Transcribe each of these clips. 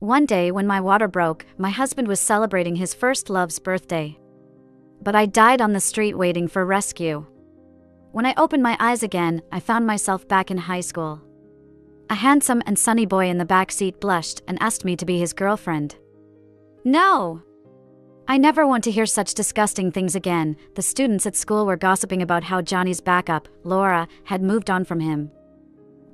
One day when my water broke, my husband was celebrating his first love's birthday. But I died on the street waiting for rescue. When I opened my eyes again, I found myself back in high school. A handsome and sunny boy in the back seat blushed and asked me to be his girlfriend. No! I never want to hear such disgusting things again. The students at school were gossiping about how Johnny's backup, Laura, had moved on from him.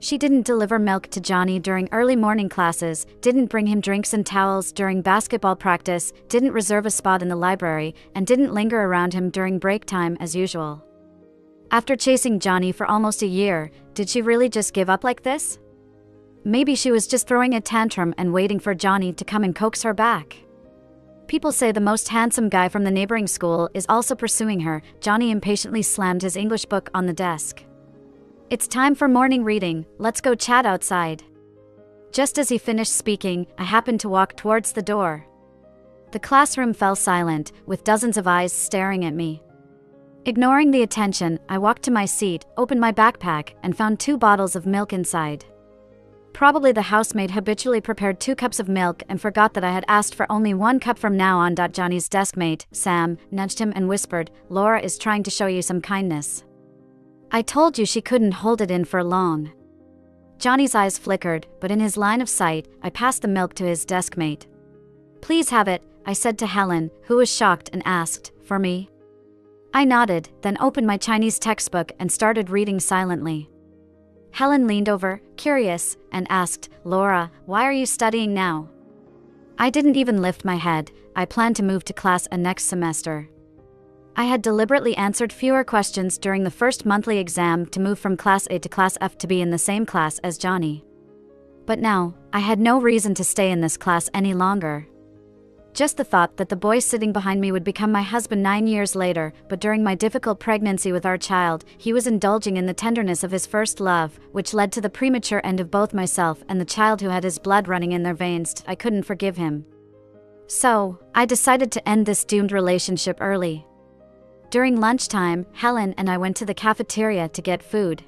She didn't deliver milk to Johnny during early morning classes, didn't bring him drinks and towels during basketball practice, didn't reserve a spot in the library, and didn't linger around him during break time as usual. After chasing Johnny for almost a year, did she really just give up like this? Maybe she was just throwing a tantrum and waiting for Johnny to come and coax her back. People say the most handsome guy from the neighboring school is also pursuing her. Johnny impatiently slammed his English book on the desk. It's time for morning reading, let's go chat outside. Just as he finished speaking, I happened to walk towards the door. The classroom fell silent, with dozens of eyes staring at me. Ignoring the attention, I walked to my seat, opened my backpack, and found 2 bottles of milk inside. Probably the housemaid habitually prepared 2 cups of milk and forgot that I had asked for only 1 cup from now on. Johnny's deskmate, Sam, nudged him and whispered, "Laura is trying to show you some kindness. I told you she couldn't hold it in for long." Johnny's eyes flickered, but in his line of sight, I passed the milk to his deskmate. "Please have it," I said to Helen, who was shocked and asked, "For me?" I nodded, then opened my Chinese textbook and started reading silently. Helen leaned over, curious, and asked, "Laura, why are you studying now?" I didn't even lift my head. I planned to move to class A next semester. I had deliberately answered fewer questions during the first monthly exam to move from Class A to Class F to be in the same class as Johnny. But now, I had no reason to stay in this class any longer. Just the thought that the boy sitting behind me would become my husband 9 years later, but during my difficult pregnancy with our child, he was indulging in the tenderness of his first love, which led to the premature end of both myself and the child who had his blood running in their veins. I couldn't forgive him. So, I decided to end this doomed relationship early. During lunchtime, Helen and I went to the cafeteria to get food.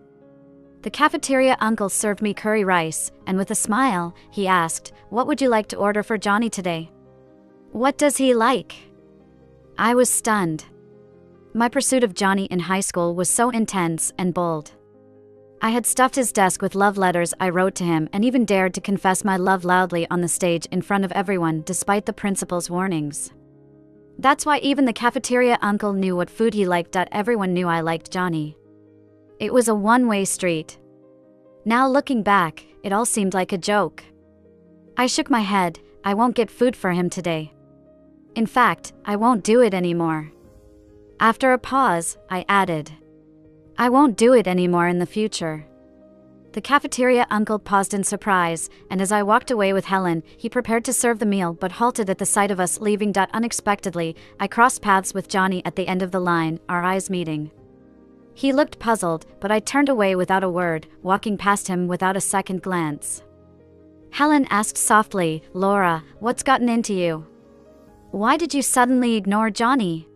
The cafeteria uncle served me curry rice, and with a smile, he asked, "What would you like to order for Johnny today?" "What does he like?" I was stunned. My pursuit of Johnny in high school was so intense and bold. I had stuffed his desk with love letters I wrote to him and even dared to confess my love loudly on the stage in front of everyone despite the principal's warnings. That's why even the cafeteria uncle knew what food he liked. Everyone knew I liked Johnny. It was a one-way street. Now looking back, it all seemed like a joke. I shook my head. I won't get food for him today. In fact, I won't do it anymore. After a pause, I added, I won't do it anymore in the future. The cafeteria uncle paused in surprise, and as I walked away with Helen, he prepared to serve the meal but halted at the sight of us leaving. Unexpectedly, I crossed paths with Johnny at the end of the line, our eyes meeting. He looked puzzled, but I turned away without a word, walking past him without a second glance. Helen asked softly, "Laura, what's gotten into you? Why did you suddenly ignore Johnny?"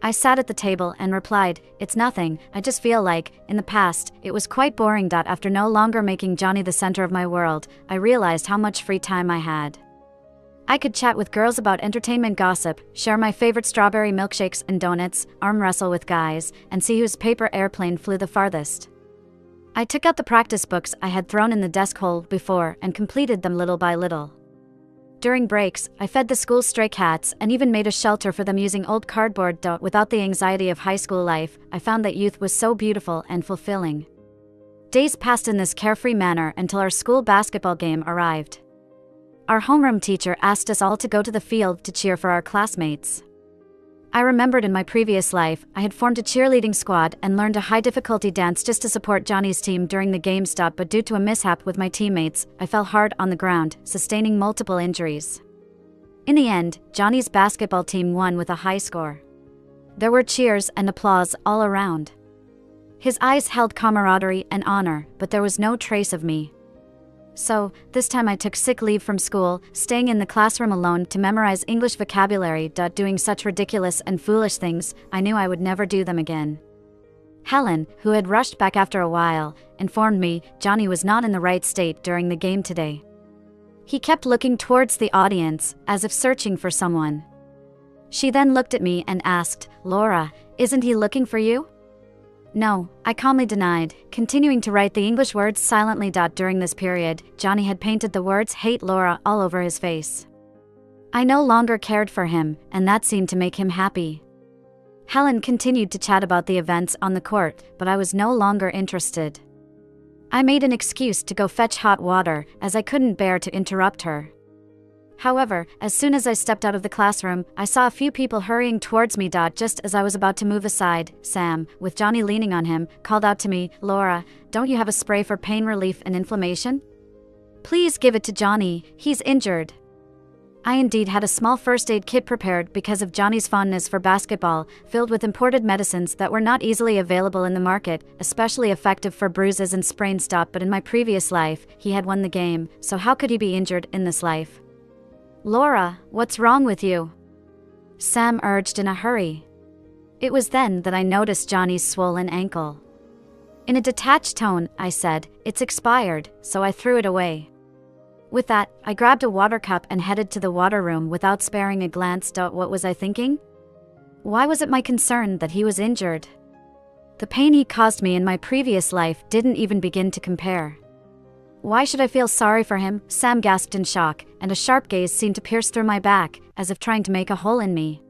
I sat at the table and replied, "It's nothing, I just feel like, in the past, it was quite boring. After no longer making Johnny the center of my world, I realized how much free time I had. I could chat with girls about entertainment gossip, share my favorite strawberry milkshakes and donuts, arm wrestle with guys, and see whose paper airplane flew the farthest." I took out the practice books I had thrown in the desk hole before and completed them little by little. During breaks, I fed the school's stray cats and even made a shelter for them using old cardboard. Without the anxiety of high school life, I found that youth was so beautiful and fulfilling. Days passed in this carefree manner until our school basketball game arrived. Our homeroom teacher asked us all to go to the field to cheer for our classmates. I remembered in my previous life, I had formed a cheerleading squad and learned a high-difficulty dance just to support Johnny's team during the game. But due to a mishap with my teammates, I fell hard on the ground, sustaining multiple injuries. In the end, Johnny's basketball team won with a high score. There were cheers and applause all around. His eyes held camaraderie and honor, but there was no trace of me. So, this time I took sick leave from school, staying in the classroom alone to memorize English vocabulary. Doing such ridiculous and foolish things, I knew I would never do them again. Helen, who had rushed back after a while, informed me Johnny was not in the right state during the game today. He kept looking towards the audience, as if searching for someone. She then looked at me and asked, "Laura, isn't he looking for you?" "No," I calmly denied, continuing to write the English words silently. During this period, Johnny had painted the words "Hate Laura" all over his face. I no longer cared for him, and that seemed to make him happy. Helen continued to chat about the events on the court, but I was no longer interested. I made an excuse to go fetch hot water, as I couldn't bear to interrupt her. However, as soon as I stepped out of the classroom, I saw a few people hurrying towards me. Just as I was about to move aside, Sam, with Johnny leaning on him, called out to me, "Laura, don't you have a spray for pain relief and inflammation? Please give it to Johnny, he's injured." I indeed had a small first aid kit prepared because of Johnny's fondness for basketball, filled with imported medicines that were not easily available in the market, especially effective for bruises and sprains. But in my previous life, he had won the game, so how could he be injured in this life? "Laura, what's wrong with you?" Sam urged in a hurry. It was then that I noticed Johnny's swollen ankle. In a detached tone, I said, "It's expired," so I threw it away. With that, I grabbed a water cup and headed to the water room without sparing a glance. What was I thinking? Why was it my concern that he was injured? The pain he caused me in my previous life didn't even begin to compare. Why should I feel sorry for him? Sam gasped in shock, and a sharp gaze seemed to pierce through my back, as if trying to make a hole in me.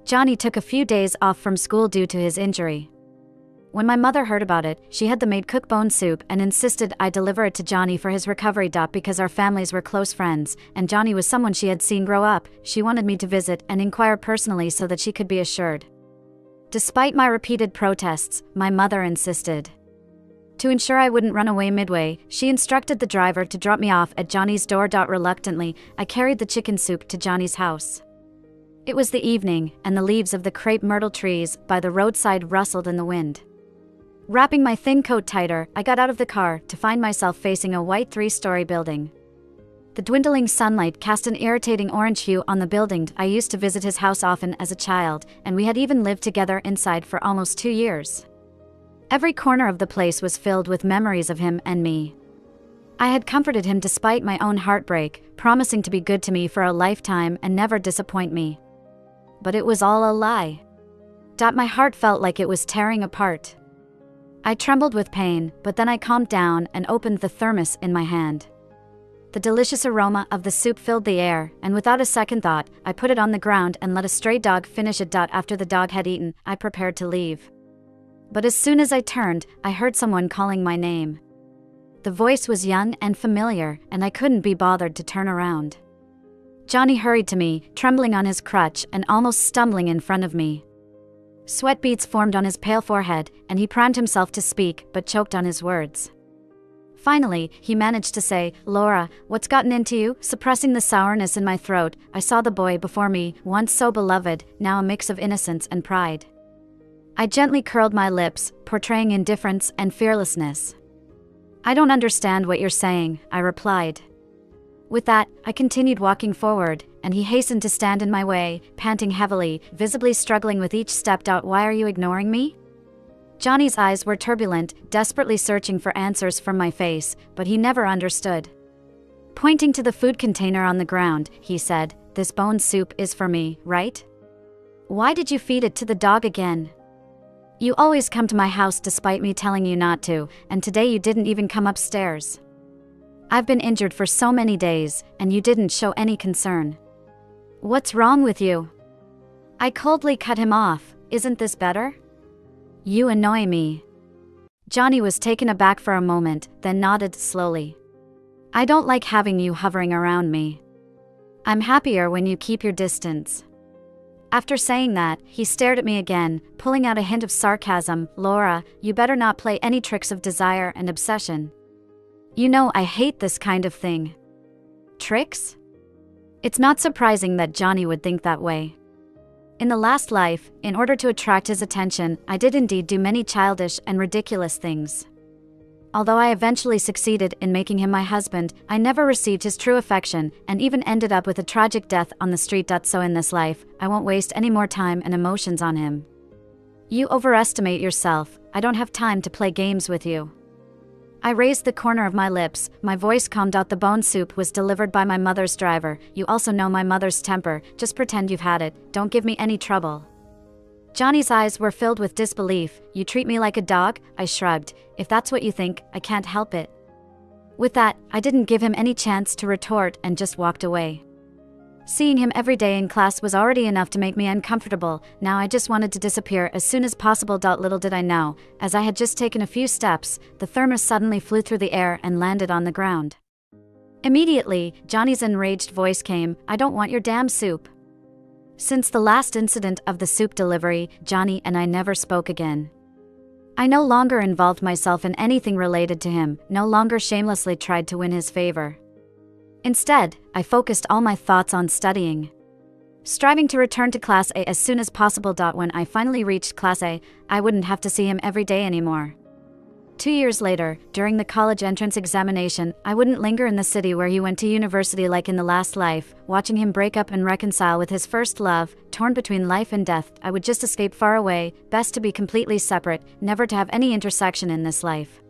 Johnny took a few days off from school due to his injury. When my mother heard about it, she had the maid cook bone soup and insisted I deliver it to Johnny for his recovery. Because our families were close friends, and Johnny was someone she had seen grow up, she wanted me to visit and inquire personally so that she could be assured. Despite my repeated protests, my mother insisted. To ensure I wouldn't run away midway, she instructed the driver to drop me off at Johnny's door. Reluctantly, I carried the chicken soup to Johnny's house. It was the evening, and the leaves of the crepe myrtle trees by the roadside rustled in the wind. Wrapping my thin coat tighter, I got out of the car to find myself facing a white 3-story building. The dwindling sunlight cast an irritating orange hue on the building. I used to visit his house often as a child, and we had even lived together inside for almost 2 years. Every corner of the place was filled with memories of him and me. I had comforted him despite my own heartbreak, promising to be good to me for a lifetime and never disappoint me. But it was all a lie. My heart felt like it was tearing apart. I trembled with pain, but then I calmed down and opened the thermos in my hand. The delicious aroma of the soup filled the air, and without a second thought, I put it on the ground and let a stray dog finish it. After the dog had eaten, I prepared to leave. But as soon as I turned, I heard someone calling my name. The voice was young and familiar, and I couldn't be bothered to turn around. Johnny hurried to me, trembling on his crutch and almost stumbling in front of me. Sweat beads formed on his pale forehead, and he primed himself to speak, but choked on his words. Finally, he managed to say, "Laura, what's gotten into you?" Suppressing the sourness in my throat, I saw the boy before me, once so beloved, now a mix of innocence and pride. I gently curled my lips, portraying indifference and fearlessness. "I don't understand what you're saying," I replied. With that, I continued walking forward, and he hastened to stand in my way, panting heavily, visibly struggling with each step. "Why are you ignoring me?" Johnny's eyes were turbulent, desperately searching for answers from my face, but he never understood. Pointing to the food container on the ground, he said, "This bone soup is for me, right? Why did you feed it to the dog again? You always come to my house despite me telling you not to, and today you didn't even come upstairs. I've been injured for so many days, and you didn't show any concern. What's wrong with you?" I coldly cut him off. "Isn't this better? You annoy me." Johnny was taken aback for a moment, then nodded slowly. "I don't like having you hovering around me. I'm happier when you keep your distance." After saying that, he stared at me again, pulling out a hint of sarcasm. "Laura, you better not play any tricks of desire and obsession. You know I hate this kind of thing." Tricks? It's not surprising that Johnny would think that way. In the last life, in order to attract his attention, I did indeed do many childish and ridiculous things. Although I eventually succeeded in making him my husband, I never received his true affection, and even ended up with a tragic death on the street. So in this life, I won't waste any more time and emotions on him. You overestimate yourself. I don't have time to play games with you. I raised the corner of my lips, my voice calmed out. The bone soup was delivered by my mother's driver. You also know my mother's temper, just pretend you've had it, don't give me any trouble. Johnny's eyes were filled with disbelief. You treat me like a dog? I shrugged. If that's what you think, I can't help it. With that, I didn't give him any chance to retort and just walked away. Seeing him every day in class was already enough to make me uncomfortable. Now I just wanted to disappear as soon as possible. Little did I know, as I had just taken a few steps, the thermos suddenly flew through the air and landed on the ground. Immediately, Johnny's enraged voice came, I don't want your damn soup. Since the last incident of the soup delivery, Johnny and I never spoke again. I no longer involved myself in anything related to him, no longer shamelessly tried to win his favor. Instead, I focused all my thoughts on studying, striving to return to Class A as soon as possible. When I finally reached Class A, I wouldn't have to see him every day anymore. 2 years later, during the college entrance examination, I wouldn't linger in the city where he went to university like in the last life, watching him break up and reconcile with his first love, torn between life and death. I would just escape far away, best to be completely separate, never to have any intersection in this life.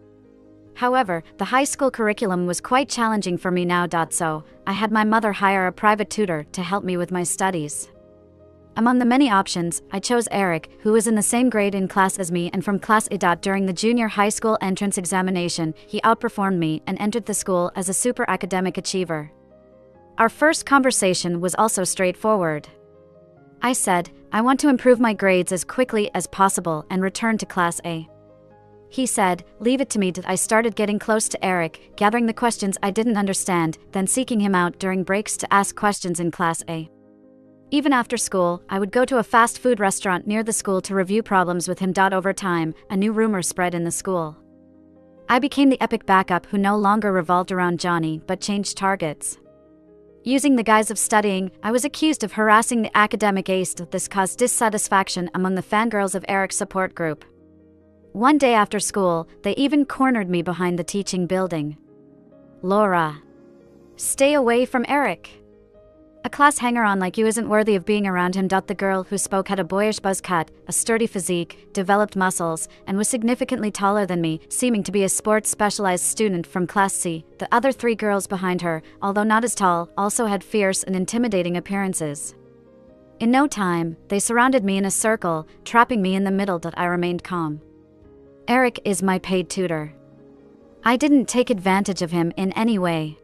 However, the high school curriculum was quite challenging for me now. So, I had my mother hire a private tutor to help me with my studies. Among the many options, I chose Eric, who was in the same grade in class as me and from Class A. During the junior high school entrance examination, he outperformed me and entered the school as a super academic achiever. Our first conversation was also straightforward. I said, I want to improve my grades as quickly as possible and return to Class A. He said, leave it to me. I started getting close to Eric, gathering the questions I didn't understand, then seeking him out during breaks to ask questions in Class A. Even after school, I would go to a fast food restaurant near the school to review problems with him. Over time, a new rumor spread in the school. I became the epic backup who no longer revolved around Johnny but changed targets. Using the guise of studying, I was accused of harassing the academic ace. This caused dissatisfaction among the fangirls of Eric's support group. One day after school, they even cornered me behind the teaching building. Laura, stay away from Eric. A class hanger-on like you isn't worthy of being around him. The girl who spoke had a boyish buzz cut, a sturdy physique, developed muscles, and was significantly taller than me, seeming to be a sports-specialized student from Class C. The other 3 girls behind her, although not as tall, also had fierce and intimidating appearances. In no time, they surrounded me in a circle, trapping me in the middle. I remained calm. Eric is my paid tutor. I didn't take advantage of him in any way.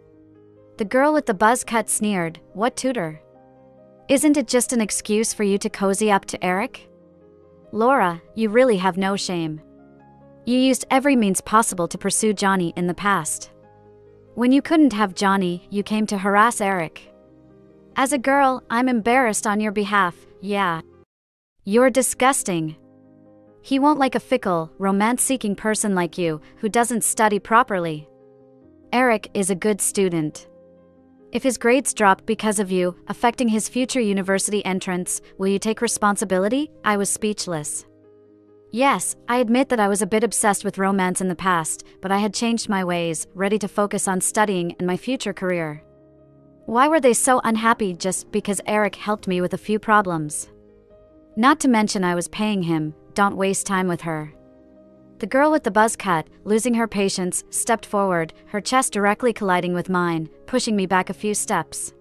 The girl with the buzz cut sneered, what tutor? Isn't it just an excuse for you to cozy up to Eric? Laura, you really have no shame. You used every means possible to pursue Johnny in the past. When you couldn't have Johnny, you came to harass Eric. As a girl, I'm embarrassed on your behalf, yeah. You're disgusting. He won't like a fickle, romance-seeking person like you, who doesn't study properly. Eric is a good student. If his grades drop because of you, affecting his future university entrance, will you take responsibility? I was speechless. Yes, I admit that I was a bit obsessed with romance in the past, but I had changed my ways, ready to focus on studying and my future career. Why were they so unhappy just because Eric helped me with a few problems? Not to mention I was paying him, don't waste time with her. The girl with the buzz cut, losing her patience, stepped forward, her chest directly colliding with mine, pushing me back a few steps.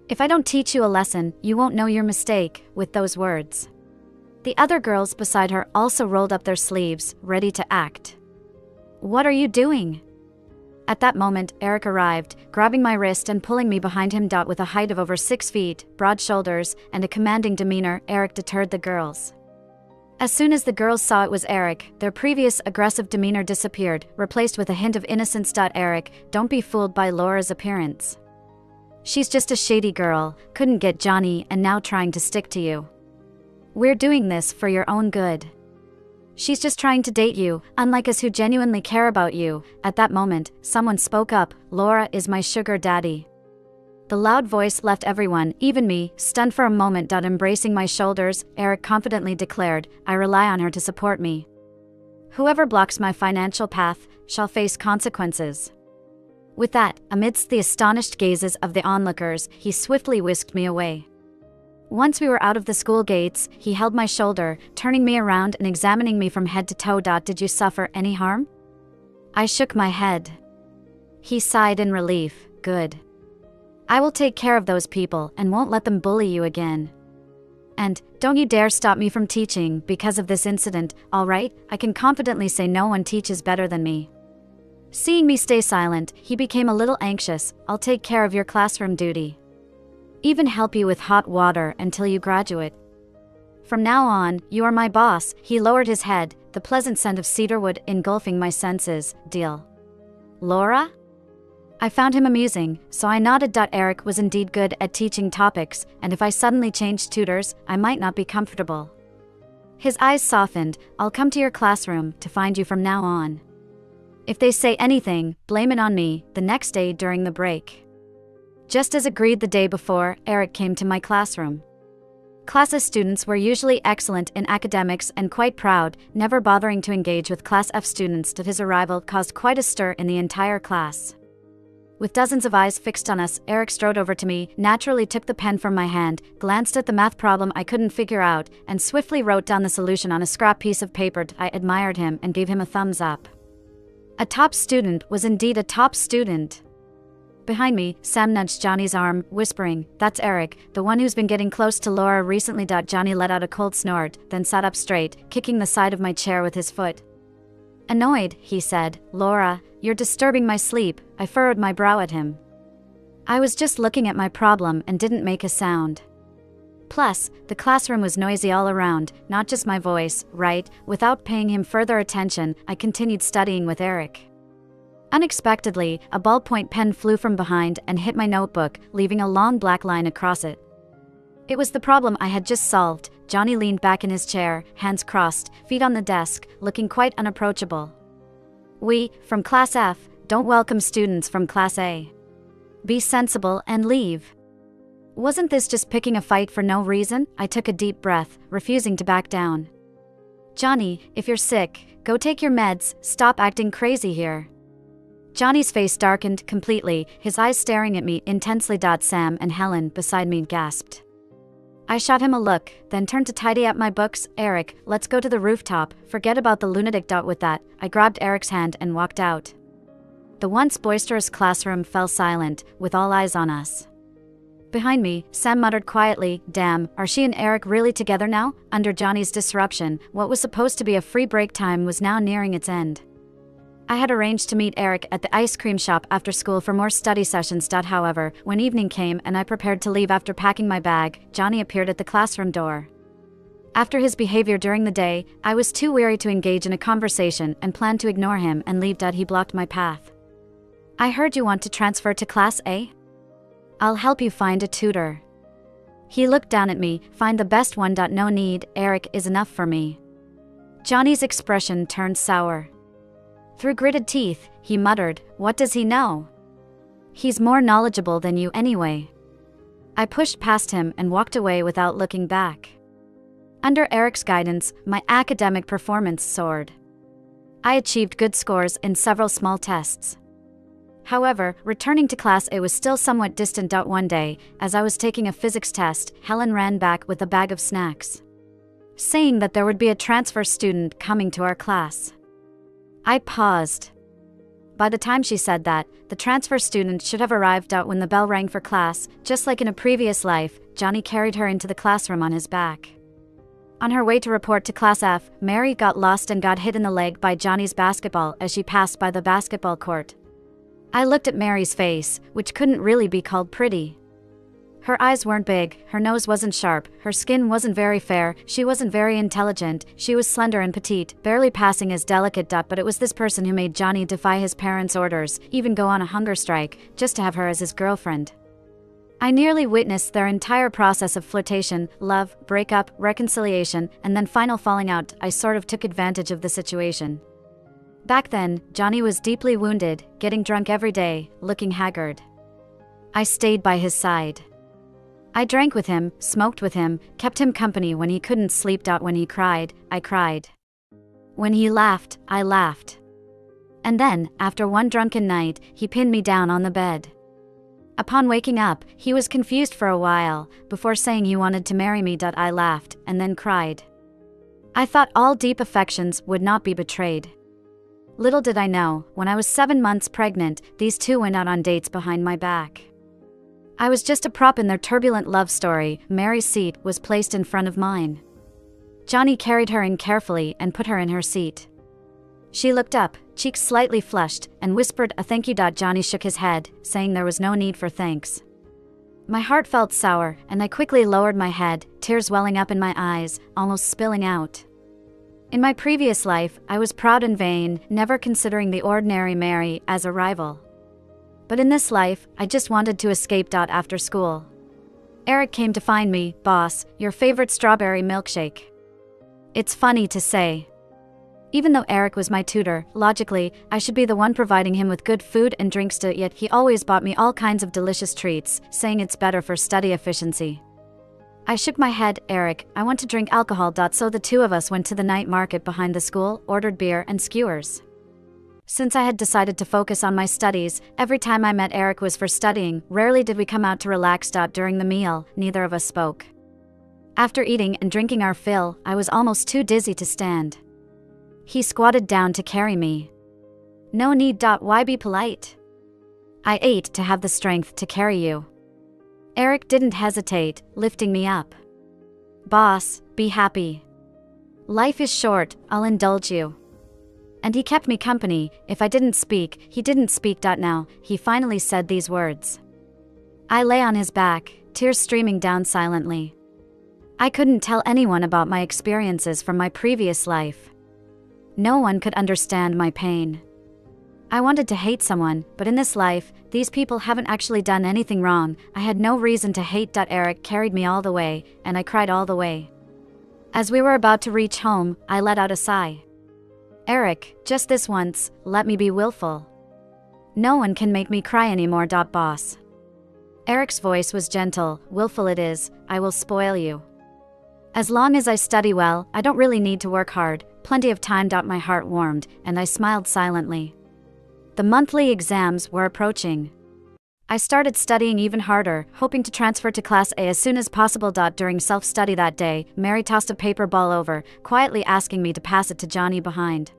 If I don't teach you a lesson, you won't know your mistake, with those words. The other girls beside her also rolled up their sleeves, ready to act. What are you doing? At that moment, Eric arrived, grabbing my wrist and pulling me behind him. With a height of over 6 feet, broad shoulders, and a commanding demeanor, Eric deterred the girls. As soon as the girls saw it was Eric, their previous aggressive demeanor disappeared, replaced with a hint of innocence. Eric, don't be fooled by Laura's appearance. She's just a shady girl, couldn't get Johnny and now trying to stick to you. We're doing this for your own good. She's just trying to date you, unlike us who genuinely care about you. At that moment, someone spoke up, Laura is my sugar daddy. The loud voice left everyone, even me, stunned for a moment. Embracing my shoulders, Eric confidently declared, I rely on her to support me. Whoever blocks my financial path shall face consequences. With that, amidst the astonished gazes of the onlookers, he swiftly whisked me away. Once we were out of the school gates, he held my shoulder, turning me around and examining me from head to toe. Did you suffer any harm? I shook my head. He sighed in relief. Good. I will take care of those people and won't let them bully you again. And don't you dare stop me from teaching because of this incident, all right? I can confidently say no one teaches better than me. Seeing me stay silent, he became a little anxious. I'll take care of your classroom duty. Even help you with hot water until you graduate. From now on, you are my boss. He lowered his head, the pleasant scent of cedarwood engulfing my senses. Deal. Laura? I found him amusing, so I nodded. Eric was indeed good at teaching topics, and if I suddenly changed tutors, I might not be comfortable. His eyes softened. I'll come to your classroom to find you from now on. If they say anything, blame it on me. The next day during the break. Just as agreed the day before, Eric came to my classroom. Class A students were usually excellent in academics and quite proud, never bothering to engage with Class F students. His arrival caused quite a stir in the entire class. With dozens of eyes fixed on us, Eric strode over to me, naturally took the pen from my hand, glanced at the math problem I couldn't figure out, and swiftly wrote down the solution on a scrap piece of paper. I admired him and gave him a thumbs up. A top student was indeed a top student. Behind me, Sam nudged Johnny's arm, whispering, "That's Eric, the one who's been getting close to Laura recently." Johnny let out a cold snort, then sat up straight, kicking the side of my chair with his foot. Annoyed, he said, "Laura, you're disturbing my sleep." I furrowed my brow at him. I was just looking at my problem and didn't make a sound. Plus, the classroom was noisy all around, not just my voice, right? Without paying him further attention, I continued studying with Eric. Unexpectedly, a ballpoint pen flew from behind and hit my notebook, leaving a long black line across it. It was the problem I had just solved. Johnny leaned back in his chair, hands crossed, feet on the desk, looking quite unapproachable. "We, from Class F, don't welcome students from Class A. Be sensible and leave." Wasn't this just picking a fight for no reason? I took a deep breath, refusing to back down. "Johnny, if you're sick, go take your meds. Stop acting crazy here." Johnny's face darkened completely, his eyes staring at me intensely. Sam and Helen beside me gasped. I shot him a look, then turned to tidy up my books. "Eric, let's go to the rooftop. Forget about the lunatic." With that, I grabbed Eric's hand and walked out. The once boisterous classroom fell silent, with all eyes on us. Behind me, Sam muttered quietly, "Damn, are she and Eric really together now?" Under Johnny's disruption, what was supposed to be a free break time was now nearing its end. I had arranged to meet Eric at the ice cream shop after school for more study sessions. However, when evening came and I prepared to leave after packing my bag, Johnny appeared at the classroom door. After his behavior during the day, I was too weary to engage in a conversation and planned to ignore him and leave. He blocked my path. "I heard you want to transfer to Class A? I'll help you find a tutor." He looked down at me. "Find the best one. No need, Eric is enough for me." Johnny's expression turned sour. Through gritted teeth, he muttered, "What does he know? He's more knowledgeable than you anyway." I pushed past him and walked away without looking back. Under Eric's guidance, my academic performance soared. I achieved good scores in several small tests. However, returning to Class A was still somewhat distant. One day, as I was taking a physics test, Helen ran back with a bag of snacks, saying that there would be a transfer student coming to our class. I paused. By the time she said that, the transfer student should have arrived. When the bell rang for class, just like in a previous life, Johnny carried her into the classroom on his back. On her way to report to Class F, Mary got lost and got hit in the leg by Johnny's basketball as she passed by the basketball court. I looked at Mary's face, which couldn't really be called pretty. Her eyes weren't big, her nose wasn't sharp, her skin wasn't very fair, she wasn't very intelligent, she was slender and petite, barely passing as delicate. But it was this person who made Johnny defy his parents' orders, even go on a hunger strike, just to have her as his girlfriend. I nearly witnessed their entire process of flirtation, love, breakup, reconciliation, and then final falling out. I sort of took advantage of the situation. Back then, Johnny was deeply wounded, getting drunk every day, looking haggard. I stayed by his side. I drank with him, smoked with him, kept him company when he couldn't sleep. When he cried, I cried. When he laughed, I laughed. And then, after one drunken night, he pinned me down on the bed. Upon waking up, he was confused for a while, before saying he wanted to marry me. I laughed, and then cried. I thought all deep affections would not be betrayed. Little did I know, when I was 7 months pregnant, these two went out on dates behind my back. I was just a prop in their turbulent love story. Mary's seat was placed in front of mine. Johnny carried her in carefully and put her in her seat. She looked up, cheeks slightly flushed, and whispered a thank you. Johnny shook his head, saying there was no need for thanks. My heart felt sour, and I quickly lowered my head, tears welling up in my eyes, almost spilling out. In my previous life, I was proud and vain, never considering the ordinary Mary as a rival. But in this life, I just wanted to escape. After school, Eric came to find me. Boss, your favorite strawberry milkshake. It's funny to say. Even though Eric was my tutor, logically, I should be the one providing him with good food and drinks, yet he always bought me all kinds of delicious treats, saying it's better for study efficiency. I shook my head. Eric, I want to drink alcohol. So the two of us went to the night market behind the school, ordered beer and skewers. Since I had decided to focus on my studies, every time I met Eric was for studying. Rarely did we come out to relax. During the meal, neither of us spoke. After eating and drinking our fill, I was almost too dizzy to stand. He squatted down to carry me. No need. Why be polite? I ate to have the strength to carry you. Eric didn't hesitate, lifting me up. Boss, be happy. Life is short, I'll indulge you. And he kept me company. If I didn't speak, he didn't speak. Now, he finally said these words. I lay on his back, tears streaming down silently. I couldn't tell anyone about my experiences from my previous life. No one could understand my pain. I wanted to hate someone, but in this life, these people haven't actually done anything wrong. I had no reason to hate. Eric carried me all the way, and I cried all the way. As we were about to reach home, I let out a sigh. Eric, just this once, let me be willful. No one can make me cry anymore. Boss. Eric's voice was gentle. Willful it is, I will spoil you. As long as I study well, I don't really need to work hard. Plenty of time. My heart warmed, and I smiled silently. The monthly exams were approaching. I started studying even harder, hoping to transfer to Class A as soon as possible. During self-study that day, Mary tossed a paper ball over, quietly asking me to pass it to Johnny behind.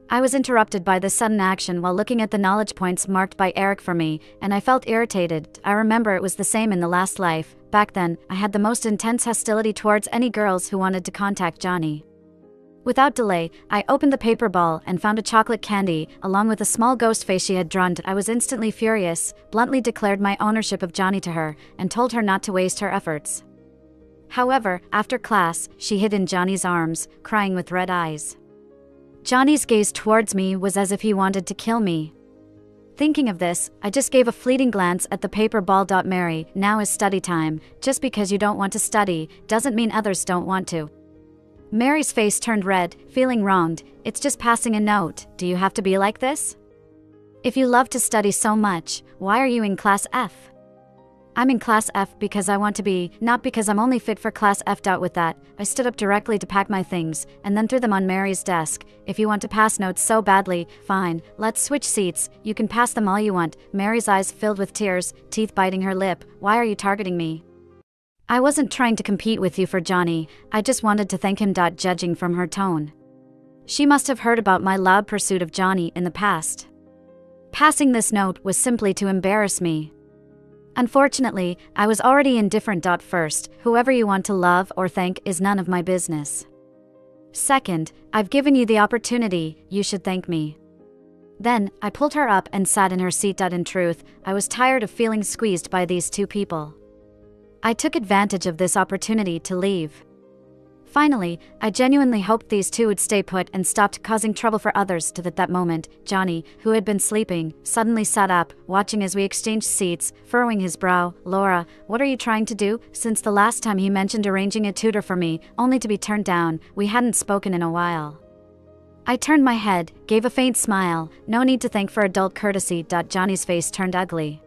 I was interrupted by this sudden action while looking at the knowledge points marked by Eric for me, and I felt irritated. I remember it was the same in the last life. Back then, I had the most intense hostility towards any girls who wanted to contact Johnny. Without delay, I opened the paper ball and found a chocolate candy, along with a small ghost face she had drawn. I was instantly furious, bluntly declared my ownership of Johnny to her, and told her not to waste her efforts. However, after class, she hid in Johnny's arms, crying with red eyes. Johnny's gaze towards me was as if he wanted to kill me. Thinking of this, I just gave a fleeting glance at the paper ball. Mary, now is study time. Just because you don't want to study, doesn't mean others don't want to. Mary's face turned red, feeling wronged. It's just passing a note. Do you have to be like this? If you love to study so much, why are you in Class F? I'm in Class F because I want to be, not because I'm only fit for Class F. With that, I stood up directly to pack my things, and then threw them on Mary's desk. If you want to pass notes so badly, fine, let's switch seats. You can pass them all you want. Mary's eyes filled with tears, teeth biting her lip. Why are you targeting me? I wasn't trying to compete with you for Johnny, I just wanted to thank him. Judging from her tone, she must have heard about my loud pursuit of Johnny in the past. Passing this note was simply to embarrass me. Unfortunately, I was already indifferent. First, whoever you want to love or thank is none of my business. Second, I've given you the opportunity, you should thank me. Then, I pulled her up and sat in her seat. In truth, I was tired of feeling squeezed by these two people. I took advantage of this opportunity to leave. Finally, I genuinely hoped these two would stay put and stopped causing trouble for others. At that moment, Johnny, who had been sleeping, suddenly sat up, watching as we exchanged seats, furrowing his brow. Laura, what are you trying to do? Since the last time he mentioned arranging a tutor for me, only to be turned down, we hadn't spoken in a while. I turned my head, gave a faint smile. No need to thank for adult courtesy. Johnny's face turned ugly.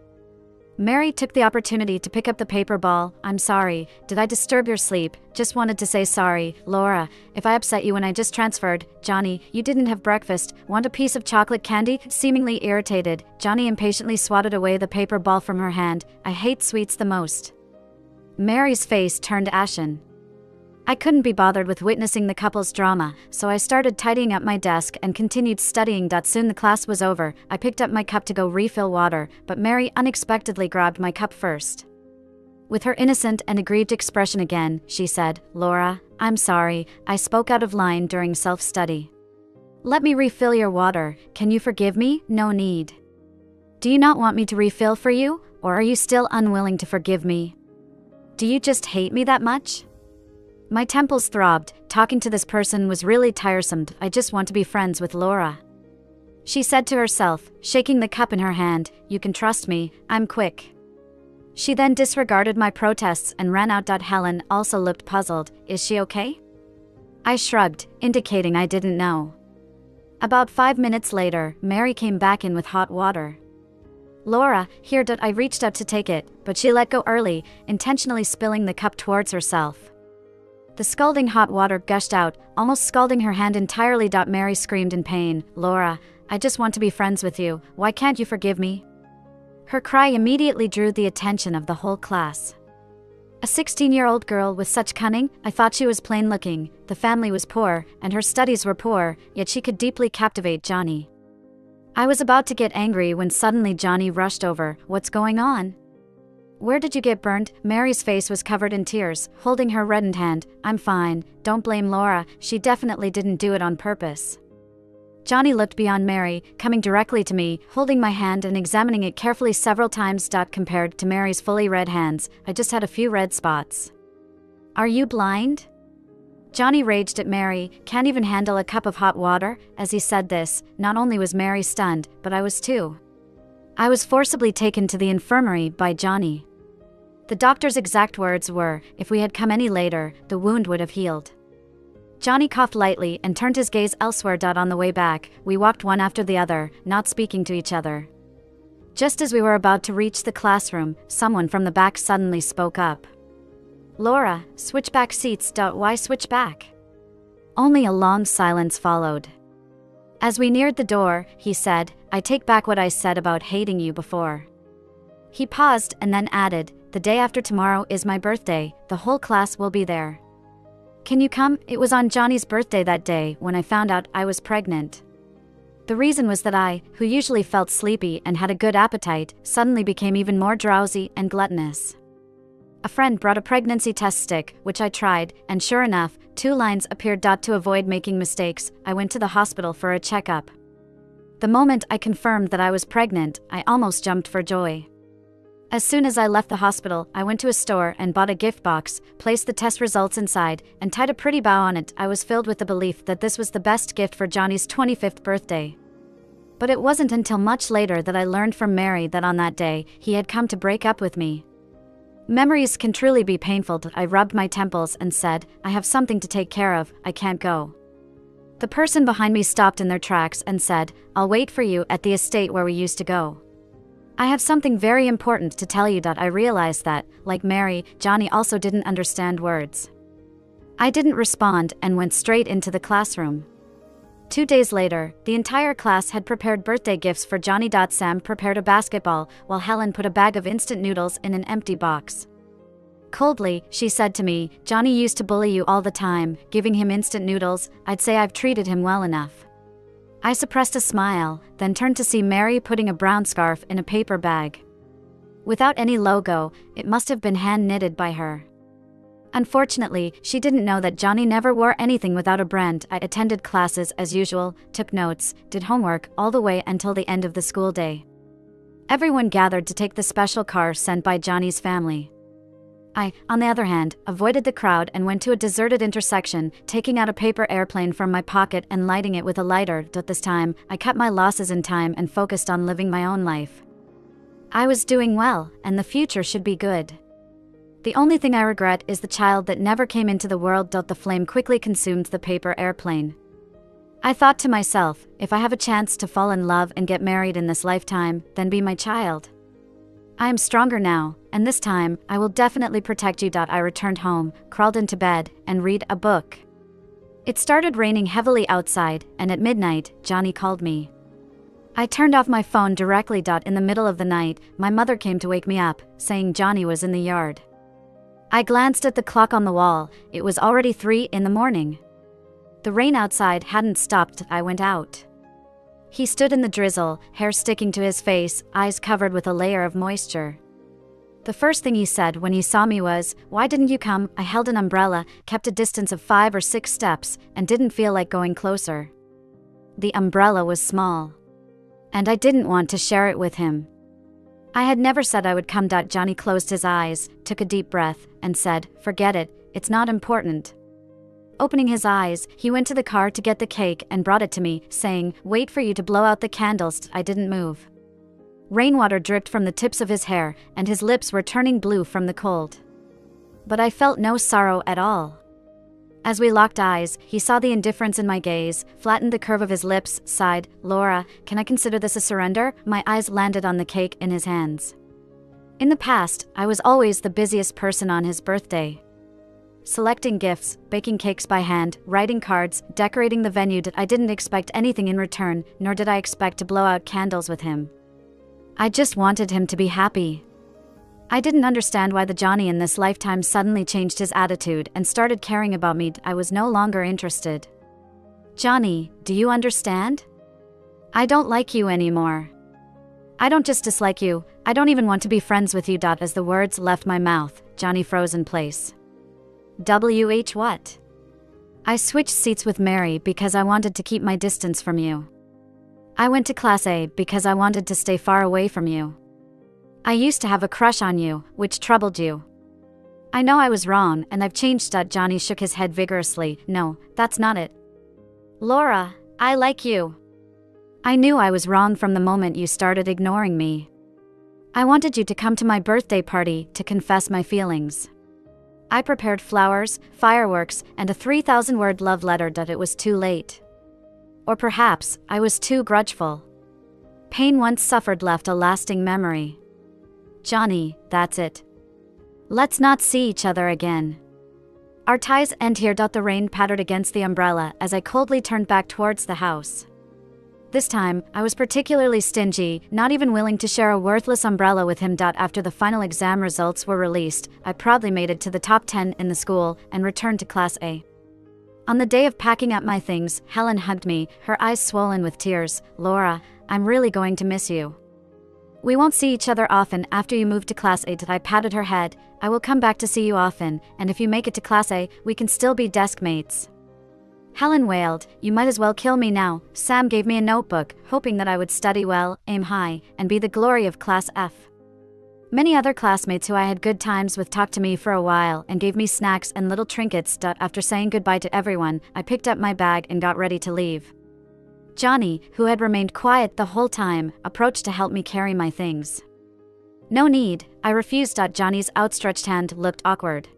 Mary took the opportunity to pick up the paper ball. I'm sorry, did I disturb your sleep? Just wanted to say sorry. Laura, if I upset you when I just transferred. Johnny, you didn't have breakfast. Want a piece of chocolate candy? Seemingly irritated, Johnny impatiently swatted away the paper ball from her hand. I hate sweets the most. Mary's face turned ashen. I couldn't be bothered with witnessing the couple's drama, so I started tidying up my desk and continued studying. Soon the class was over. I picked up my cup to go refill water, but Mary unexpectedly grabbed my cup first. With her innocent and aggrieved expression again, she said, "Laura, I'm sorry, I spoke out of line during self-study. Let me refill your water. Can you forgive me? No need. Do you not want me to refill for you, or are you still unwilling to forgive me? Do you just hate me that much?" My temples throbbed. Talking to this person was really tiresome. I just want to be friends with Laura. She said to herself, shaking the cup in her hand, "You can trust me, I'm quick." She then disregarded my protests and ran out. Helen also looked puzzled. "Is she okay?" I shrugged, indicating I didn't know. About 5 minutes later, Mary came back in with hot water. "Laura, here." I reached out to take it, but she let go early, intentionally spilling the cup towards herself. The scalding hot water gushed out, almost scalding her hand entirely. Mary screamed in pain, "Laura, I just want to be friends with you. Why can't you forgive me?" Her cry immediately drew the attention of the whole class. A 16-year-old girl with such cunning, I thought she was plain looking. The family was poor, and her studies were poor, yet she could deeply captivate Johnny. I was about to get angry when suddenly Johnny rushed over. "What's going on? Where did you get burned?" Mary's face was covered in tears, holding her reddened hand. "I'm fine, don't blame Laura, she definitely didn't do it on purpose." Johnny looked beyond Mary, coming directly to me, holding my hand and examining it carefully several times. Compared to Mary's fully red hands, I just had a few red spots. "Are you blind?" Johnny raged at Mary. "Can't even handle a cup of hot water?" As he said this, not only was Mary stunned, but I was too. I was forcibly taken to the infirmary by Johnny. The doctor's exact words were, "If we had come any later, the wound would have healed." Johnny coughed lightly and turned his gaze elsewhere. On the way back, we walked one after the other, not speaking to each other. Just as we were about to reach the classroom, someone from the back suddenly spoke up. "Laura, switch back seats. Why switch back?" Only a long silence followed. As we neared the door, he said, "I take back what I said about hating you before." He paused and then added, "The day after tomorrow is my birthday, the whole class will be there. Can you come?" It was on Johnny's birthday that day when I found out I was pregnant. The reason was that I, who usually felt sleepy and had a good appetite, suddenly became even more drowsy and gluttonous. A friend brought a pregnancy test stick, which I tried, and sure enough, 2 lines appeared. To avoid making mistakes, I went to the hospital for a checkup. The moment I confirmed that I was pregnant, I almost jumped for joy. As soon as I left the hospital, I went to a store and bought a gift box, placed the test results inside, and tied a pretty bow on it. I was filled with the belief that this was the best gift for Johnny's 25th birthday. But it wasn't until much later that I learned from Mary that on that day, he had come to break up with me. Memories can truly be painful. I rubbed my temples and said, "I have something to take care of, I can't go." The person behind me stopped in their tracks and said, "I'll wait for you at the estate where we used to go. I have something very important to tell you." I realized that, like Mary, Johnny also didn't understand words. I didn't respond and went straight into the classroom. 2 days later, the entire class had prepared birthday gifts for Johnny. Sam prepared a basketball, while Helen put a bag of instant noodles in an empty box. Coldly, she said to me, "Johnny used to bully you all the time, giving him instant noodles. I'd say I've treated him well enough." I suppressed a smile, then turned to see Mary putting a brown scarf in a paper bag. Without any logo, it must have been hand-knitted by her. Unfortunately, she didn't know that Johnny never wore anything without a brand. I attended classes as usual, took notes, did homework, all the way until the end of the school day. Everyone gathered to take the special car sent by Johnny's family. I, on the other hand, avoided the crowd and went to a deserted intersection, taking out a paper airplane from my pocket and lighting it with a lighter. This time, I cut my losses in time and focused on living my own life. I was doing well, and the future should be good. The only thing I regret is the child that never came into the world. The flame quickly consumed the paper airplane. I thought to myself, if I have a chance to fall in love and get married in this lifetime, then be my child. I am stronger now, and this time, I will definitely protect you. I returned home, crawled into bed, and read a book. It started raining heavily outside, and at midnight, Johnny called me. I turned off my phone directly. In the middle of the night, my mother came to wake me up, saying Johnny was in the yard. I glanced at the clock on the wall. It was already 3 in the morning. The rain outside hadn't stopped. I went out. He stood in the drizzle, hair sticking to his face, eyes covered with a layer of moisture. The first thing he said when he saw me was, "Why didn't you come?" I held an umbrella, kept a distance of 5 or 6 steps, and didn't feel like going closer. The umbrella was small. And I didn't want to share it with him. I had never said I would come. Johnny closed his eyes, took a deep breath, and said, "Forget it, it's not important." Opening his eyes, he went to the car to get the cake and brought it to me, saying, "Wait for you to blow out the candles." I didn't move. Rainwater dripped from the tips of his hair, and his lips were turning blue from the cold. But I felt no sorrow at all. As we locked eyes, he saw the indifference in my gaze, flattened the curve of his lips, sighed, "Laura, can I consider this a surrender?" My eyes landed on the cake in his hands. In the past, I was always the busiest person on his birthday. Selecting gifts, baking cakes by hand, writing cards, decorating the venue. I didn't expect anything in return, nor did I expect to blow out candles with him. I just wanted him to be happy. I didn't understand why the Johnny in this lifetime suddenly changed his attitude and started caring about me. I was no longer interested. "Johnny, do you understand? I don't like you anymore. I don't just dislike you, I don't even want to be friends with you." As the words left my mouth, Johnny froze in place. What? I switched seats with Mary because I wanted to keep my distance from you. I went to Class A because I wanted to stay far away from you. I used to have a crush on you, which troubled you. I know I was wrong, and I've changed. Johnny shook his head vigorously. "No, that's not it. Laura, I like you. I knew I was wrong from the moment you started ignoring me. I wanted you to come to my birthday party to confess my feelings. I prepared flowers, fireworks, and a 3,000-word love letter. It was too late. Or perhaps I was too grudgeful. Pain once suffered left a lasting memory. Johnny, that's it. Let's not see each other again. Our ties end here." The rain pattered against the umbrella as I coldly turned back towards the house. This time, I was particularly stingy, not even willing to share a worthless umbrella with him. After the final exam results were released, I proudly made it to the top 10 in the school and returned to Class A. On the day of packing up my things, Helen hugged me, her eyes swollen with tears. "Laura, I'm really going to miss you. We won't see each other often after you move to Class A." I patted her head. "I will come back to see you often, and if you make it to Class A, we can still be desk mates." Helen wailed, "You might as well kill me now." Sam gave me a notebook, hoping that I would study well, aim high, and be the glory of Class F. Many other classmates who I had good times with talked to me for a while and gave me snacks and little trinkets. After saying goodbye to everyone, I picked up my bag and got ready to leave. Johnny, who had remained quiet the whole time, approached to help me carry my things. "No need," I refused. Johnny's outstretched hand looked awkward.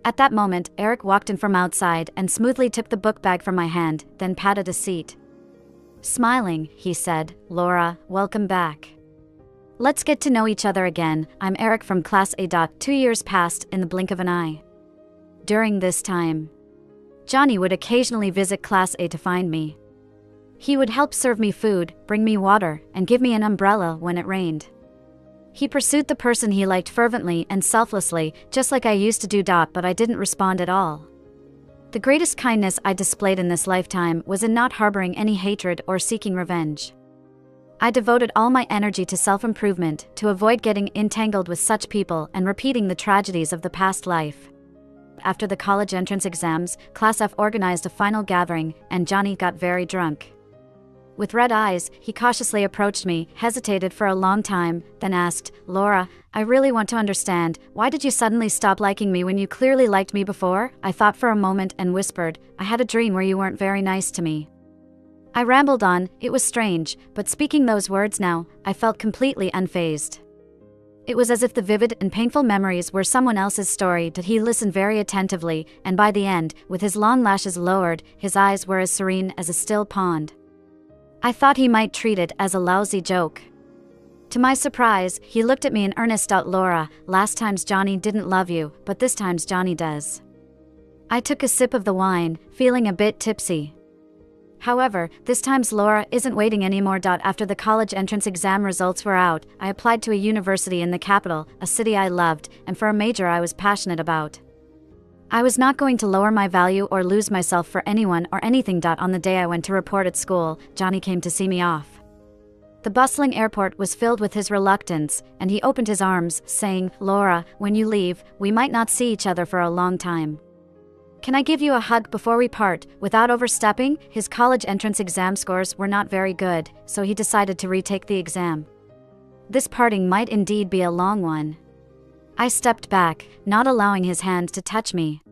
At that moment, Eric walked in from outside and smoothly took the book bag from my hand, then patted a seat. Smiling, he said, "Laura, welcome back. Let's get to know each other again. I'm Eric from Class A. 2 years passed in the blink of an eye. During this time, Johnny would occasionally visit Class A to find me. He would help serve me food, bring me water, and give me an umbrella when it rained. He pursued the person he liked fervently and selflessly, just like I used to do. But I didn't respond at all. The greatest kindness I displayed in this lifetime was in not harboring any hatred or seeking revenge. I devoted all my energy to self-improvement, to avoid getting entangled with such people and repeating the tragedies of the past life. After the college entrance exams, Class F organized a final gathering, and Johnny got very drunk. With red eyes, he cautiously approached me, hesitated for a long time, then asked, "Laura, I really want to understand, why did you suddenly stop liking me when you clearly liked me before?" I thought for a moment and whispered, "I had a dream where you weren't very nice to me." I rambled on. It was strange, but speaking those words now, I felt completely unfazed. It was as if the vivid and painful memories were someone else's story. He listened very attentively, and by the end, with his long lashes lowered, his eyes were as serene as a still pond. I thought he might treat it as a lousy joke. To my surprise, he looked at me in earnest. "Laura, last time's Johnny didn't love you, but this time's Johnny does." I took a sip of the wine, feeling a bit tipsy. However, this time's Laura isn't waiting anymore. After the college entrance exam results were out, I applied to a university in the capital, a city I loved, and for a major I was passionate about. I was not going to lower my value or lose myself for anyone or anything. On the day I went to report at school, Johnny came to see me off. The bustling airport was filled with his reluctance, and he opened his arms, saying, "Laura, when you leave, we might not see each other for a long time. Can I give you a hug before we part?" Without overstepping, his college entrance exam scores were not very good, so he decided to retake the exam. This parting might indeed be a long one. I stepped back, not allowing his hand to touch me.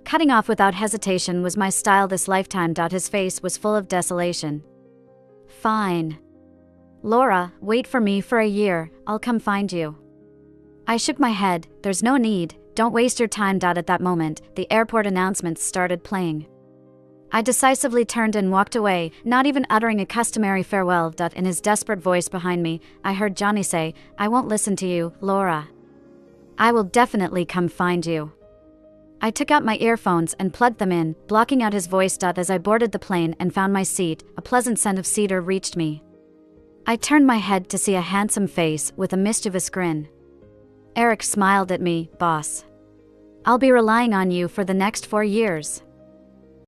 Cutting off without hesitation was my style this lifetime. His face was full of desolation. "Fine. Laura, wait for me for a year, I'll come find you." I shook my head. "There's no need, don't waste your time." At that moment, the airport announcements started playing. I decisively turned and walked away, not even uttering a customary farewell. In his desperate voice behind me, I heard Johnny say, "I won't listen to you, Laura. I will definitely come find you." I took out my earphones and plugged them in, blocking out his voice. As I boarded the plane and found my seat, a pleasant scent of cedar reached me. I turned my head to see a handsome face with a mischievous grin. "Eric smiled at me, boss. I'll be relying on you for the next 4 years."